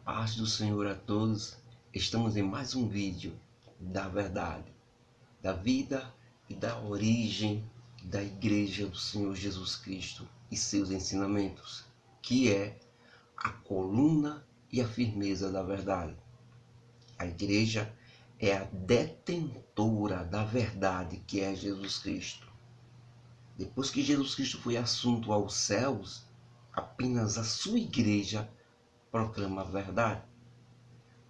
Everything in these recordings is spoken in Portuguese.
Paz do Senhor a todos. Estamos em mais um vídeo da verdade, da vida e da origem da Igreja do Senhor Jesus Cristo e seus ensinamentos, que é a coluna e a firmeza da verdade. A Igreja é a detentora da verdade, que é Jesus Cristo. Depois que Jesus Cristo foi assunto aos céus, apenas a sua Igreja proclama a verdade.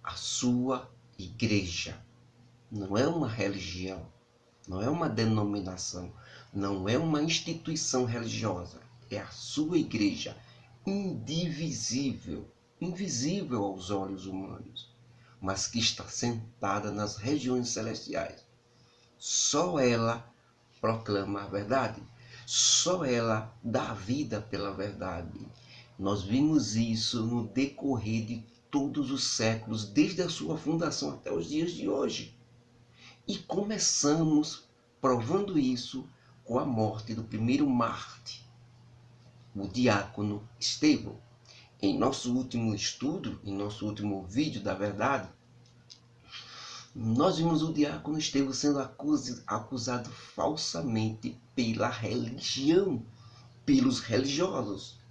A sua igreja não é uma religião, não é uma denominação, não é uma instituição religiosa. É a sua igreja, indivisível, invisível aos olhos humanos, mas que está sentada nas regiões celestiais. Só ela proclama a verdade. Só ela dá a vida pela verdade. Nós vimos isso no decorrer de todos os séculos, desde a sua fundação até os dias de hoje. E começamos provando isso com a morte do primeiro mártir, o diácono Estevão. Em nosso último estudo, em nosso último vídeo da verdade, nós vimos o diácono Estevão sendo acusado falsamente pela religião, pelos religiosos,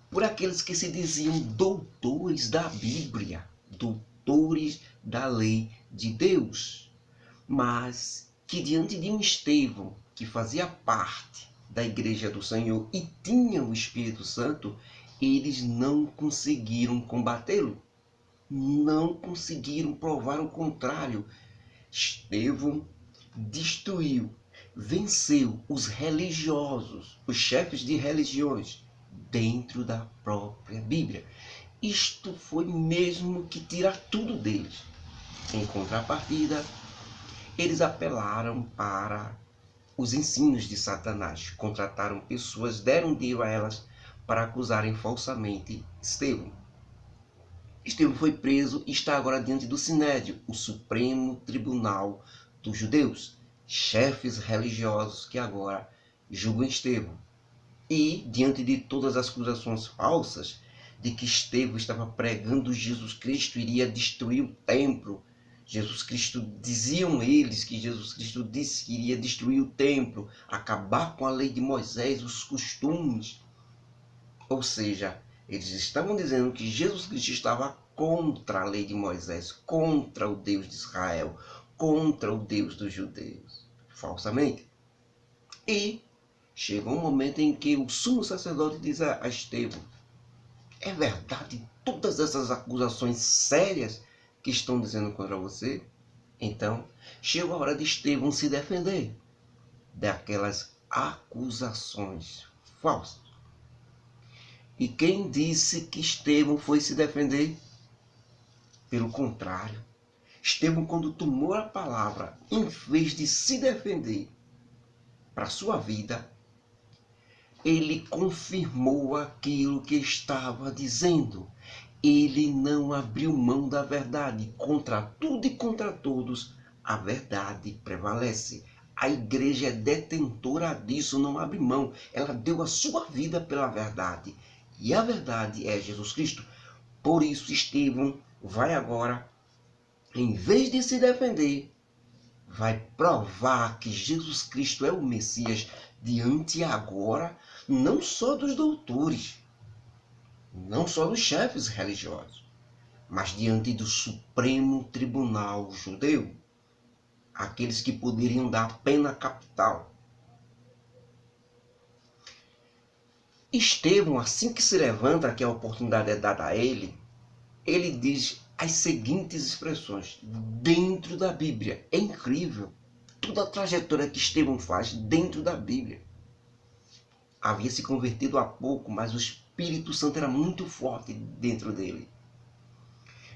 por aqueles que se diziam doutores da Bíblia, doutores da lei de Deus, mas que diante de um Estevão que fazia parte da Igreja do Senhor e tinha o Espírito Santo, eles não conseguiram combatê-lo, não conseguiram provar o contrário. Estevão destruiu, venceu os religiosos, os chefes de religiões, dentro da própria Bíblia. Isto foi mesmo que tirar tudo deles. Em contrapartida, eles apelaram para os ensinos de Satanás, contrataram pessoas, deram dinheiro a elas para acusarem falsamente Estevão. Estevão foi preso e está agora diante do Sinédrio, o Supremo Tribunal dos Judeus, chefes religiosos que agora julgam Estevão. E, diante de todas as acusações falsas de que Estevão estava pregando Jesus Cristo iria destruir o templo, diziam eles que Jesus Cristo disse que iria destruir o templo, acabar com a lei de Moisés, os costumes. Ou seja, eles estavam dizendo que Jesus Cristo estava contra a lei de Moisés, contra o Deus de Israel, contra o Deus dos judeus, falsamente. E chegou um momento em que o sumo sacerdote diz a Estevão: é verdade todas essas acusações sérias que estão dizendo contra você? Então, chegou a hora de Estevão se defender daquelas acusações falsas. E quem disse que Estevão foi se defender? Pelo contrário, Estevão, quando tomou a palavra, em vez de se defender para a sua vida, ele confirmou aquilo que estava dizendo. Ele não abriu mão da verdade. Contra tudo e contra todos, a verdade prevalece. A igreja é detentora disso, não abre mão. Ela deu a sua vida pela verdade. E a verdade é Jesus Cristo. Por isso, Estevão vai agora, em vez de se defender, vai provar que Jesus Cristo é o Messias diante agora, não só dos doutores, não só dos chefes religiosos, mas diante do Supremo Tribunal Judeu, aqueles que poderiam dar a pena capital. Estevão, assim que se levanta, que a oportunidade é dada a ele diz as seguintes expressões dentro da Bíblia. É incrível toda a trajetória que Estevão faz dentro da Bíblia. Havia se convertido há pouco, mas o Espírito Santo era muito forte dentro dele.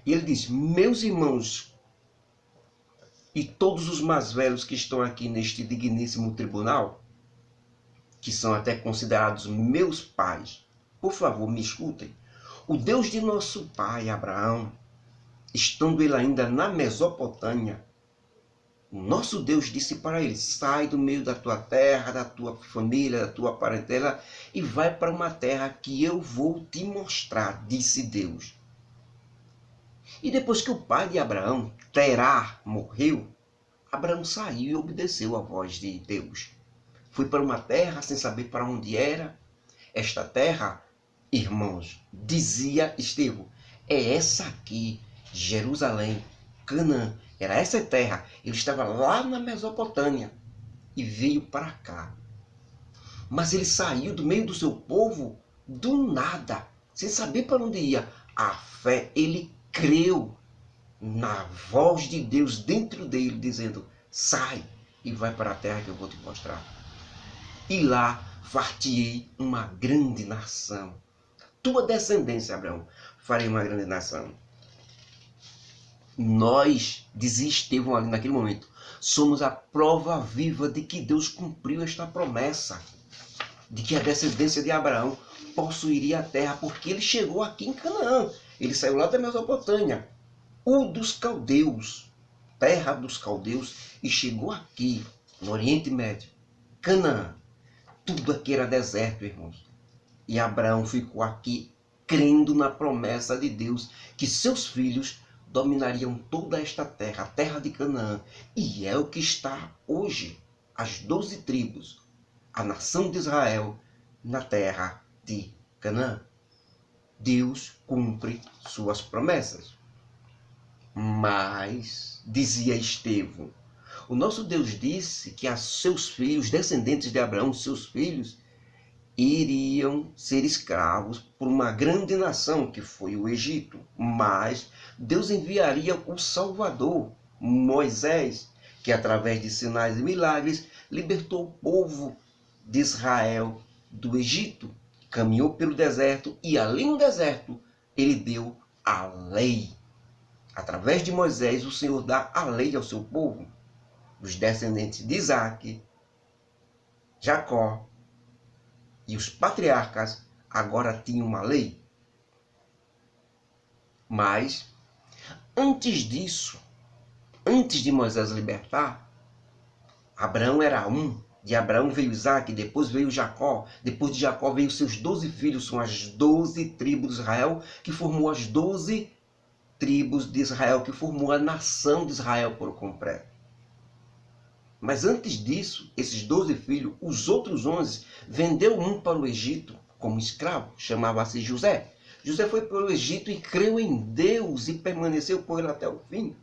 E ele diz: meus irmãos e todos os mais velhos que estão aqui neste digníssimo tribunal, que são até considerados meus pais, por favor, me escutem. O Deus de nosso pai Abraão, estando ele ainda na Mesopotâmia, o nosso Deus disse para ele: sai do meio da tua terra, da tua família, da tua parentela e vai para uma terra que eu vou te mostrar, disse Deus. E depois que o pai de Abraão, Terá, morreu, Abraão saiu e obedeceu à voz de Deus. Foi para uma terra sem saber para onde era. Esta terra, irmãos, dizia Estevão, é essa aqui, Jerusalém, Canaã. Era essa terra. Ele estava lá na Mesopotâmia e veio para cá. Mas ele saiu do meio do seu povo do nada, sem saber para onde ia. A fé, ele creu na voz de Deus dentro dele, dizendo, sai e vai para a terra que eu vou te mostrar. E lá far-te-ei uma grande nação. Tua descendência, Abraão, farei uma grande nação. Nós, dizia Estevão ali naquele momento, somos a prova viva de que Deus cumpriu esta promessa, de que a descendência de Abraão possuiria a terra, porque ele chegou aqui em Canaã. Ele saiu lá da Mesopotâmia, dos caldeus, terra dos caldeus, e chegou aqui, no Oriente Médio, Canaã. Tudo aqui era deserto, irmãos. E Abraão ficou aqui crendo na promessa de Deus que seus filhos dominariam toda esta terra, a terra de Canaã. E é o que está hoje, as 12 tribos, a nação de Israel na terra de Canaã. Deus cumpre suas promessas. Mas, dizia Estevão, o nosso Deus disse que a seus filhos, descendentes de Abraão, seus filhos, iriam ser escravos por uma grande nação, que foi o Egito. Mas Deus enviaria o Salvador, Moisés, que através de sinais e milagres libertou o povo de Israel do Egito. Caminhou pelo deserto e ali no deserto ele deu a lei. Através de Moisés, o Senhor dá a lei ao seu povo. Os descendentes de Isaac, Jacó e os patriarcas agora tinham uma lei. Mas, antes disso, antes de Moisés libertar, Abraão era um. De Abraão veio Isaac, depois veio Jacó. Depois de Jacó veio seus 12 filhos, são as 12 tribos de Israel, que formou as 12 tribos de Israel, que formou a nação de Israel por completo. Mas antes disso, esses 12 filhos, os outros 11, vendeu um para o Egito como escravo, chamava-se José. José foi para o Egito e creu em Deus e permaneceu por ele até o fim.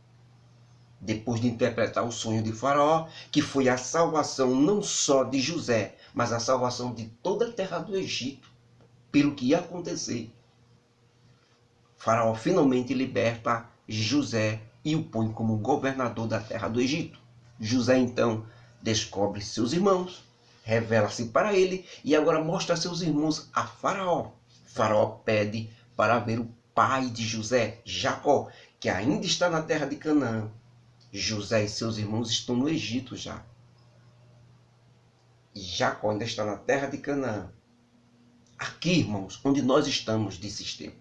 Depois de interpretar o sonho de Faraó, que foi a salvação não só de José, mas a salvação de toda a terra do Egito, pelo que ia acontecer. Faraó finalmente liberta José e o põe como governador da terra do Egito. José então descobre seus irmãos, revela-se para ele e agora mostra seus irmãos a Faraó. Faraó pede para ver o pai de José, Jacó, que ainda está na terra de Canaã. José e seus irmãos estão no Egito já. E Jacó ainda está na terra de Canaã. Aqui, irmãos, onde nós estamos, disse Estevão.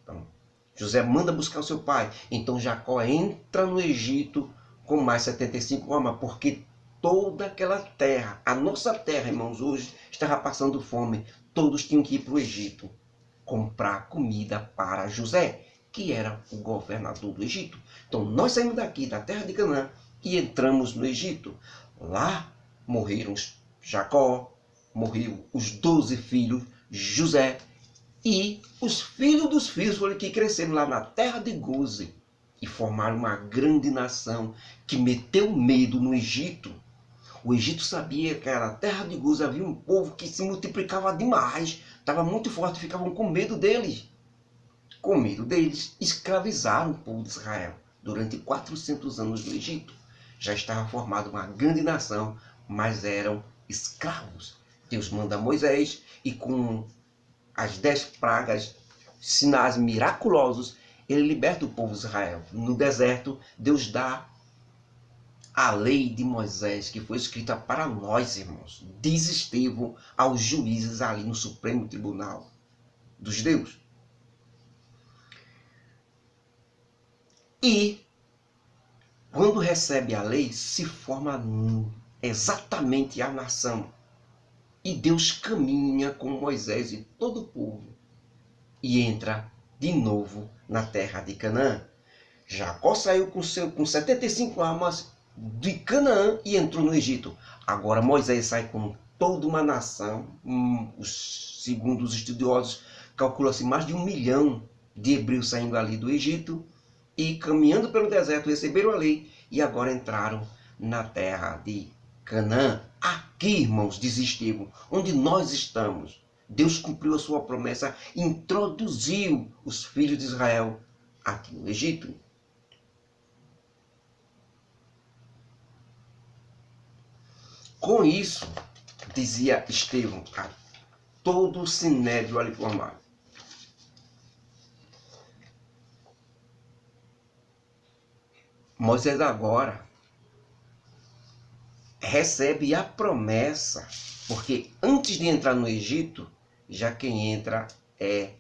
Então, José manda buscar o seu pai. Então Jacó entra no Egito com mais 75 homens, porque toda aquela terra, a nossa terra, irmãos, hoje estava passando fome. Todos tinham que ir para o Egito comprar comida para José, que era o governador do Egito. Então nós saímos daqui, da terra de Canaã, e entramos no Egito. Lá morreram Jacó, morreu os 12 filhos, José, e os filhos dos filhos foram que cresceram lá na terra de Goze e formaram uma grande nação que meteu medo no Egito. O Egito sabia que era a terra de Goze, havia um povo que se multiplicava demais, estava muito forte, ficavam com medo deles. Com medo deles, escravizaram o povo de Israel durante 400 anos no Egito. Já estava formada uma grande nação, mas eram escravos. Deus manda Moisés e com as 10 pragas, sinais miraculosos, ele liberta o povo de Israel. No deserto, Deus dá a lei de Moisés, que foi escrita para nós, irmãos. Diz Estevão aos juízes ali no Supremo Tribunal dos judeus. E, quando recebe a lei, se forma exatamente a nação. E Deus caminha com Moisés e todo o povo. E entra de novo na terra de Canaã. Jacó saiu com 75 almas de Canaã e entrou no Egito. Agora Moisés sai com toda uma nação, segundo os estudiosos, calcula-se mais de 1 milhão de hebreus saindo ali do Egito e caminhando pelo deserto, receberam a lei e agora entraram na terra de Canaã. Aqui, irmãos, diz Estevão, onde nós estamos, Deus cumpriu a sua promessa, introduziu os filhos de Israel aqui no Egito. Com isso, dizia Estevão a todo o sinédrio ali formado: Moisés agora recebe a promessa, porque antes de entrar no Egito, já quem entra é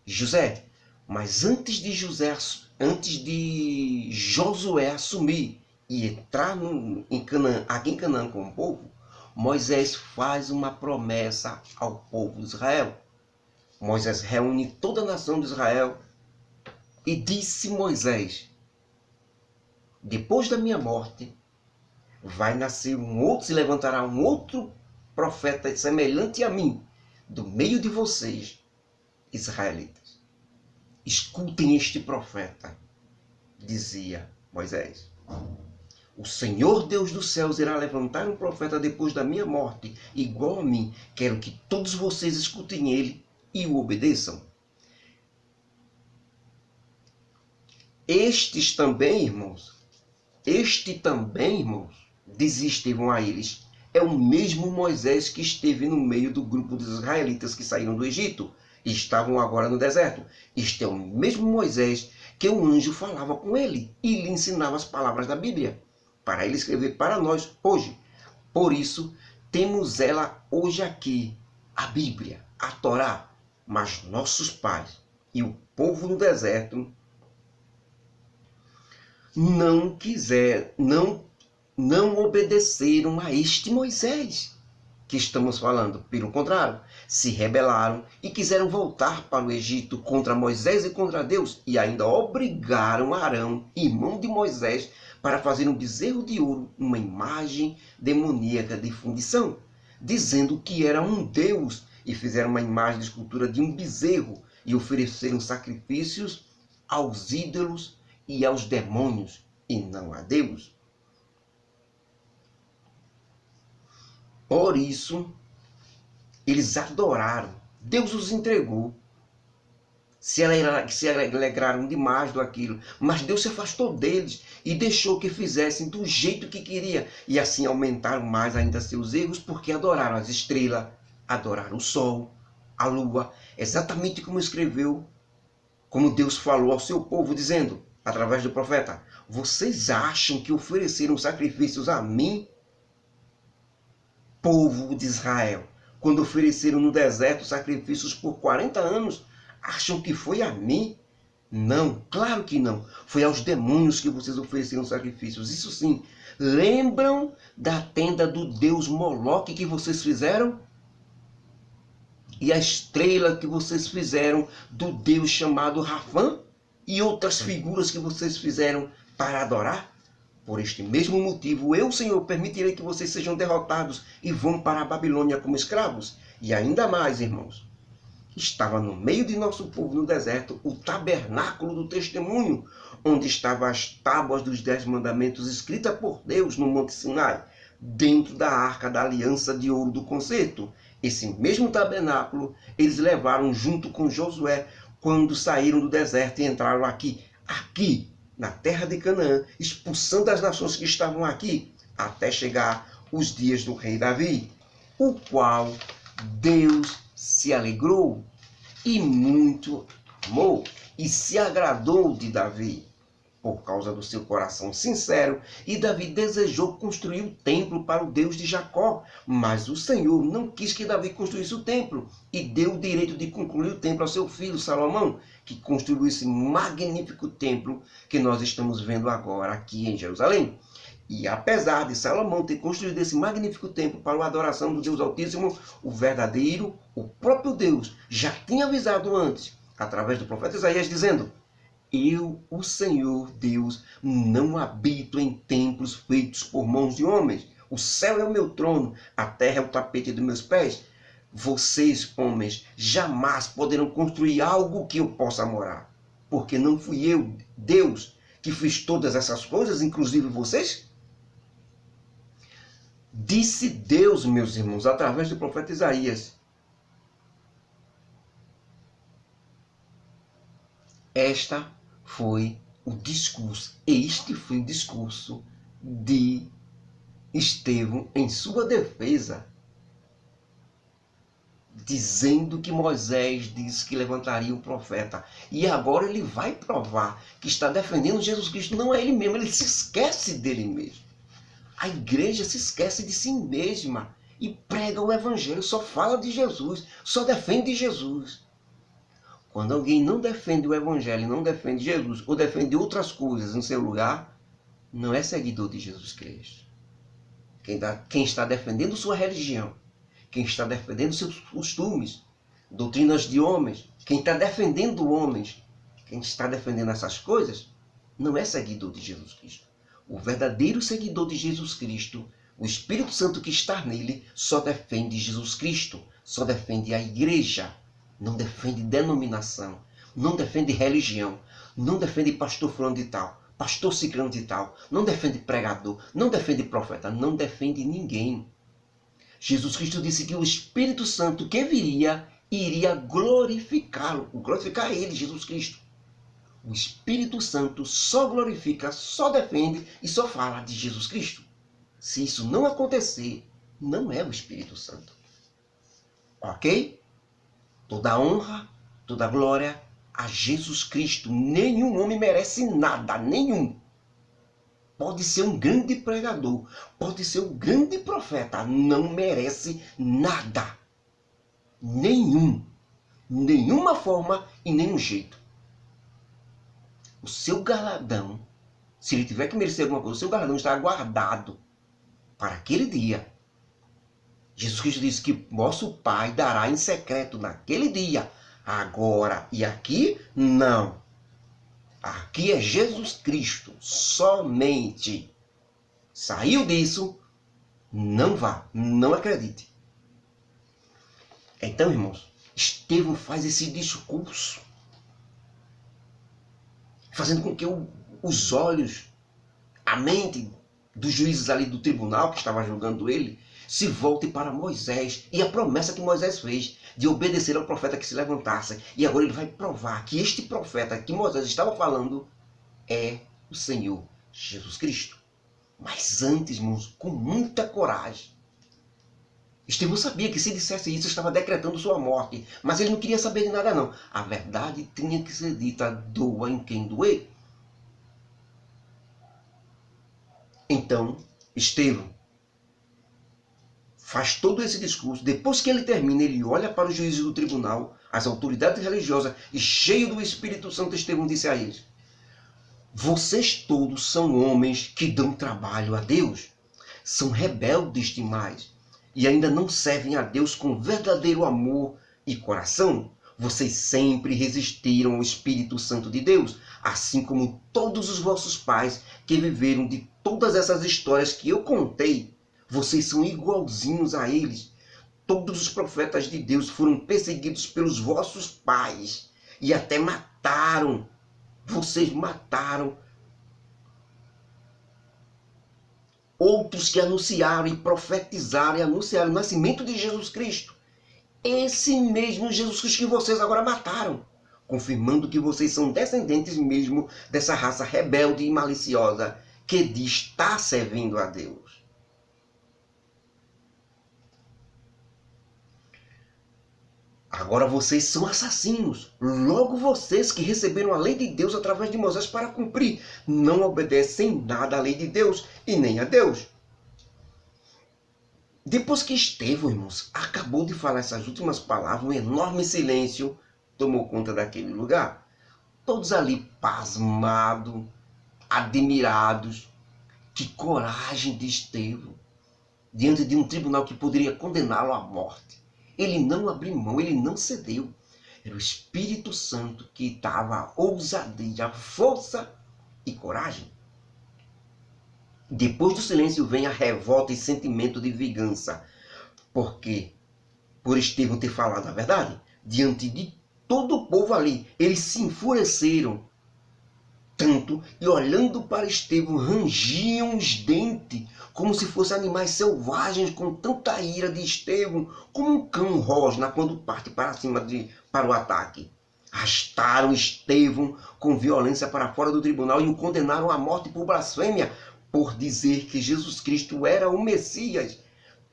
José. Mas antes de Josué assumir e entrar em Canaã, aqui em Canaã com o povo, Moisés faz uma promessa ao povo de Israel. Moisés reúne toda a nação de Israel e disse Moisés: depois da minha morte, vai nascer se levantará um outro profeta semelhante a mim, do meio de vocês, israelitas. Escutem este profeta, dizia Moisés. O Senhor Deus dos céus irá levantar um profeta depois da minha morte, igual a mim. Quero que todos vocês escutem ele e o obedeçam. Este também, irmãos, dizia Estevão a eles, é o mesmo Moisés que esteve no meio do grupo dos israelitas que saíram do Egito e estavam agora no deserto. Este é o mesmo Moisés que o anjo falava com ele e lhe ensinava as palavras da Bíblia, para ele escrever para nós hoje. Por isso, temos ela hoje aqui, a Bíblia, a Torá. Mas nossos pais e o povo no deserto não obedeceram a este Moisés que estamos falando. Pelo contrário, se rebelaram e quiseram voltar para o Egito contra Moisés e contra Deus, e ainda obrigaram Arão, irmão de Moisés, para fazer um bezerro de ouro, uma imagem demoníaca de fundição, dizendo que era um Deus, e fizeram uma imagem de escultura de um bezerro e ofereceram sacrifícios aos ídolos e aos demônios, e não a Deus. Por isso, eles adoraram. Deus os entregou. Se alegraram demais do aquilo. Mas Deus se afastou deles e deixou que fizessem do jeito que queria. E assim aumentaram mais ainda seus erros, porque adoraram as estrelas, adoraram o sol, a lua. Exatamente como Deus falou ao seu povo, dizendo, através do profeta: vocês acham que ofereceram sacrifícios a mim, povo de Israel, quando ofereceram no deserto sacrifícios por 40 anos, acham que foi a mim? Não, claro que não. Foi aos demônios que vocês ofereceram sacrifícios. Isso sim. Lembram da tenda do deus Moloque que vocês fizeram? E a estrela que vocês fizeram do deus chamado Rafã? E outras figuras que vocês fizeram para adorar? Por este mesmo motivo, eu, Senhor, permitirei que vocês sejam derrotados e vão para a Babilônia como escravos. E ainda mais, irmãos, estava no meio de nosso povo no deserto o tabernáculo do testemunho, onde estavam as tábuas dos 10 mandamentos escritas por Deus no Monte Sinai, dentro da arca da aliança de ouro do concerto. Esse mesmo tabernáculo eles levaram junto com Josué quando saíram do deserto e entraram aqui, na terra de Canaã, expulsando as nações que estavam aqui, até chegar os dias do rei Davi, o qual Deus se alegrou e muito amou e se agradou de Davi, por causa do seu coração sincero, e Davi desejou construir o templo para o Deus de Jacó, mas o Senhor não quis que Davi construísse o templo, e deu o direito de concluir o templo ao seu filho Salomão, que construiu esse magnífico templo que nós estamos vendo agora aqui em Jerusalém. E apesar de Salomão ter construído esse magnífico templo para a adoração do Deus Altíssimo, o próprio Deus já tinha avisado antes através do profeta Isaías, dizendo: eu, o Senhor Deus, não habito em templos feitos por mãos de homens. O céu é o meu trono, a terra é o tapete dos meus pés. Vocês, homens, jamais poderão construir algo que eu possa morar. Porque não fui eu, Deus, que fiz todas essas coisas, inclusive vocês? Disse Deus, meus irmãos, através do profeta Isaías. Este foi o discurso de Estevão em sua defesa, dizendo que Moisés disse que levantaria um profeta. E agora ele vai provar que está defendendo Jesus Cristo. Não é ele mesmo, ele se esquece dele mesmo. A igreja se esquece de si mesma e prega o evangelho, só fala de Jesus, só defende Jesus. Quando alguém não defende o evangelho, não defende Jesus, ou defende outras coisas em seu lugar, não é seguidor de Jesus Cristo. Quem está defendendo sua religião, quem está defendendo seus costumes, doutrinas de homens, quem está defendendo homens, quem está defendendo essas coisas, não é seguidor de Jesus Cristo. O verdadeiro seguidor de Jesus Cristo, o Espírito Santo que está nele, só defende Jesus Cristo, só defende a igreja, não defende denominação, não defende religião, não defende pastor fulano de tal, pastor ciclano de tal, não defende pregador, não defende profeta, não defende ninguém. Jesus Cristo disse que o Espírito Santo que viria, iria glorificá-lo, glorificar ele, Jesus Cristo. O Espírito Santo só glorifica, só defende e só fala de Jesus Cristo. Se isso não acontecer, não é o Espírito Santo. Ok? Toda honra, toda glória a Jesus Cristo. Nenhum homem merece nada, nenhum. Pode ser um grande pregador, pode ser um grande profeta, não merece nada. Nenhuma forma e nenhum jeito. O seu galardão, se ele tiver que merecer alguma coisa, o seu galardão está guardado para aquele dia. Jesus Cristo disse que vosso Pai dará em secreto naquele dia. Agora e aqui, não. Aqui é Jesus Cristo, somente. Saiu disso, não vá, não acredite. Então, irmãos, Estevão faz esse discurso, fazendo com que os olhos, a mente dos juízes ali do tribunal que estava julgando ele, se volte para Moisés e a promessa que Moisés fez de obedecer ao profeta que se levantasse. E agora ele vai provar que este profeta que Moisés estava falando é o Senhor Jesus Cristo. Mas antes, irmãos, com muita coragem, Estevão sabia que se dissesse isso estava decretando sua morte, mas ele não queria saber de nada não. A verdade tinha que ser dita, doa em quem doer. Então, Estevão faz todo esse discurso. Depois que ele termina, ele olha para os juízes do tribunal, as autoridades religiosas, e cheio do Espírito Santo, Estevão disse a eles: vocês todos são homens que dão trabalho a Deus, são rebeldes demais e ainda não servem a Deus com verdadeiro amor e coração. Vocês sempre resistiram ao Espírito Santo de Deus, assim como todos os vossos pais que viveram de todas essas histórias que eu contei. Vocês são igualzinhos a eles. Todos os profetas de Deus foram perseguidos pelos vossos pais e até mataram. Vocês mataram outros que anunciaram e profetizaram e anunciaram o nascimento de Jesus Cristo. Esse mesmo Jesus Cristo que vocês agora mataram, confirmando que vocês são descendentes mesmo dessa raça rebelde e maliciosa que diz estar servindo a Deus. Agora vocês são assassinos. Logo vocês que receberam a lei de Deus através de Moisés para cumprir, não obedecem nada à lei de Deus e nem a Deus. Depois que Estevão, irmãos, acabou de falar essas últimas palavras, um enorme silêncio tomou conta daquele lugar. Todos ali pasmados, admirados. Que coragem de Estevão, diante de um tribunal que poderia condená-lo à morte. Ele não abriu mão, ele não cedeu. Era o Espírito Santo que dava ousadia, força e coragem. Depois do silêncio vem a revolta e sentimento de vingança. Porque, por Estevão ter falado a verdade, diante de todo o povo ali, eles se enfureceram tanto e olhando para Estevão rangiam os dentes, como se fossem animais selvagens, com tanta ira de Estevão, como um cão rosna quando parte para cima para o ataque. Arrastaram Estevão com violência para fora do tribunal e o condenaram à morte por blasfêmia, por dizer que Jesus Cristo era o Messias.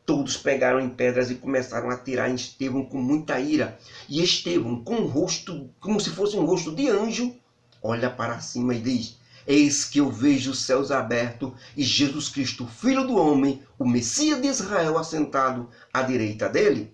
Todos pegaram em pedras e começaram a atirar em Estevão com muita ira. E Estevão, com o rosto, como se fosse um rosto de anjo, olha para cima e diz: eis que eu vejo os céus abertos e Jesus Cristo, Filho do Homem, o Messias de Israel, assentado à direita dele.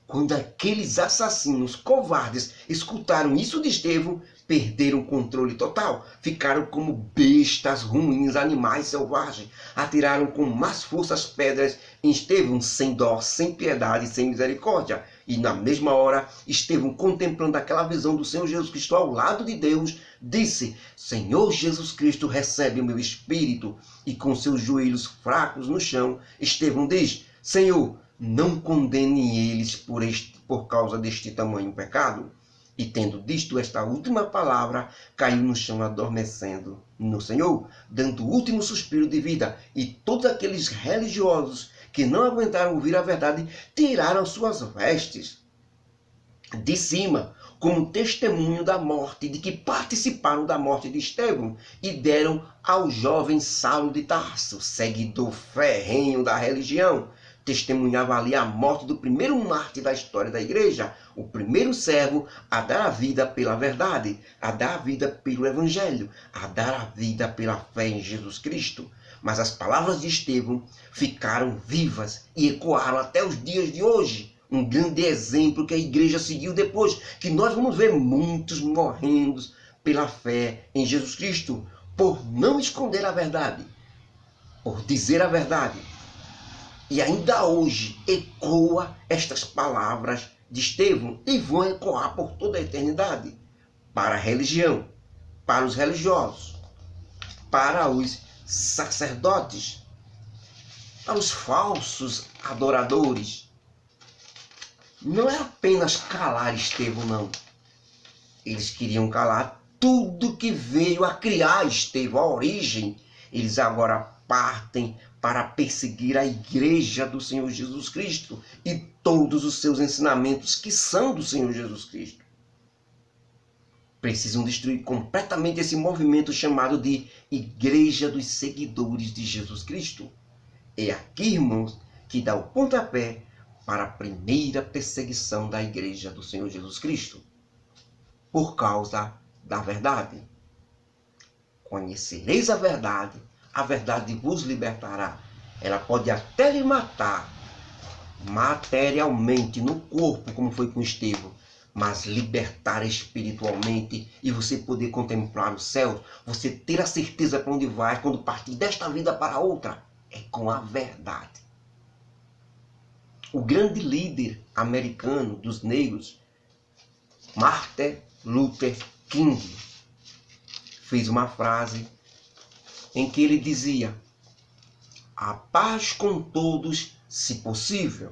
Quando aqueles assassinos covardes escutaram isso de Estevão, perderam o controle total. Ficaram como bestas ruins, animais selvagens. Atiraram com mais força as pedras em Estevão, sem dó, sem piedade, sem misericórdia. E na mesma hora, Estevão, contemplando aquela visão do Senhor Jesus Cristo ao lado de Deus, disse: Senhor Jesus Cristo, recebe o meu espírito. E com seus joelhos fracos no chão, Estevão diz: Senhor, não condene eles por causa deste tamanho pecado. E tendo dito esta última palavra, caiu no chão adormecendo no Senhor, dando o último suspiro de vida. E todos aqueles religiosos que não aguentaram ouvir a verdade, tiraram suas vestes de cima, como testemunho da morte, de que participaram da morte de Estevão, e deram ao jovem Saulo de Tarso, seguidor ferrenho da religião. Testemunhava ali a morte do primeiro mártir da história da igreja, o primeiro servo a dar a vida pela verdade, a dar a vida pelo evangelho, a dar a vida pela fé em Jesus Cristo. Mas as palavras de Estevão ficaram vivas e ecoaram até os dias de hoje. Um grande exemplo que a igreja seguiu depois, que nós vamos ver muitos morrendo pela fé em Jesus Cristo, por não esconder a verdade, por dizer a verdade. E ainda hoje ecoa estas palavras de Estevão e vão ecoar por toda a eternidade para a religião, para os religiosos, para os sacerdotes, para os falsos adoradores. Não é apenas calar Estevão, não. Eles queriam calar tudo que veio a criar Estevão, a origem. Eles agora partem para perseguir a igreja do Senhor Jesus Cristo e todos os seus ensinamentos que são do Senhor Jesus Cristo. Precisam destruir completamente esse movimento chamado de Igreja dos Seguidores de Jesus Cristo. É aqui, irmãos, que dá o pontapé para a primeira perseguição da igreja do Senhor Jesus Cristo, por causa da verdade. Conhecereis a verdade vos libertará. Ela pode até lhe matar materialmente no corpo, como foi com Estevão, mas libertar espiritualmente e você poder contemplar o céu, você ter a certeza para onde vai quando partir desta vida para outra, é com a verdade. O grande líder americano dos negros, Martin Luther King, fez uma frase em que ele dizia: a paz com todos, se possível,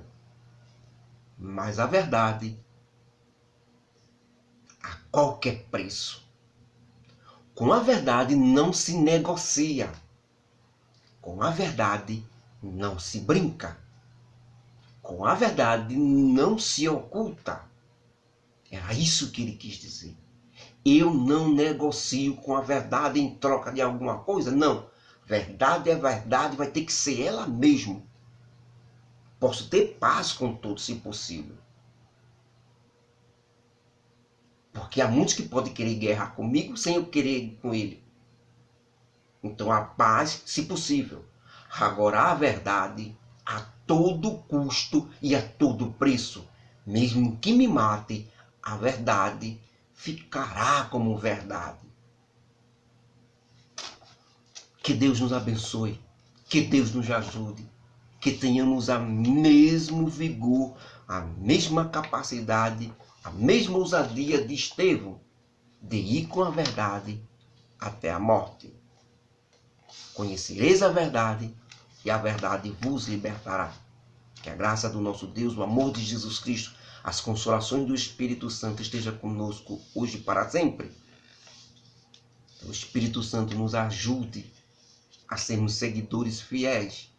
mas a verdade a qualquer preço. Com a verdade não se negocia. Com a verdade não se brinca. Com a verdade não se oculta. Era isso que ele quis dizer. Eu não negocio com a verdade em troca de alguma coisa, não. Verdade é verdade, vai ter que ser ela mesmo. Posso ter paz com todos, se possível. Porque há muitos que podem querer guerra comigo sem eu querer com ele. Então a paz, se possível. Agora a verdade, a todo custo e a todo preço. Mesmo que me mate, a verdade ficará como verdade. Que Deus nos abençoe. Que Deus nos ajude. Que tenhamos o mesmo vigor, a mesma capacidade A mesma ousadia de Estevão, de ir com a verdade até a morte. Conhecereis a verdade, e a verdade vos libertará. Que a graça do nosso Deus, o amor de Jesus Cristo, as consolações do Espírito Santo esteja conosco hoje e para sempre. Que o Espírito Santo nos ajude a sermos seguidores fiéis,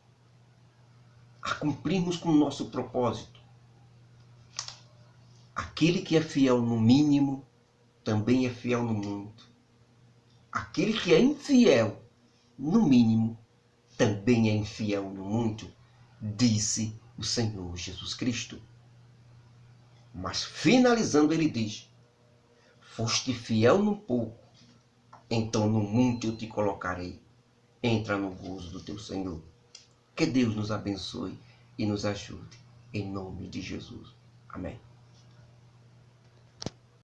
a cumprirmos com o nosso propósito. Aquele que é fiel no mínimo, também é fiel no muito. Aquele que é infiel no mínimo, também é infiel no muito, disse o Senhor Jesus Cristo. Mas finalizando ele diz: foste fiel no pouco, então no muito eu te colocarei. Entra no gozo do teu Senhor. Que Deus nos abençoe e nos ajude. Em nome de Jesus. Amém.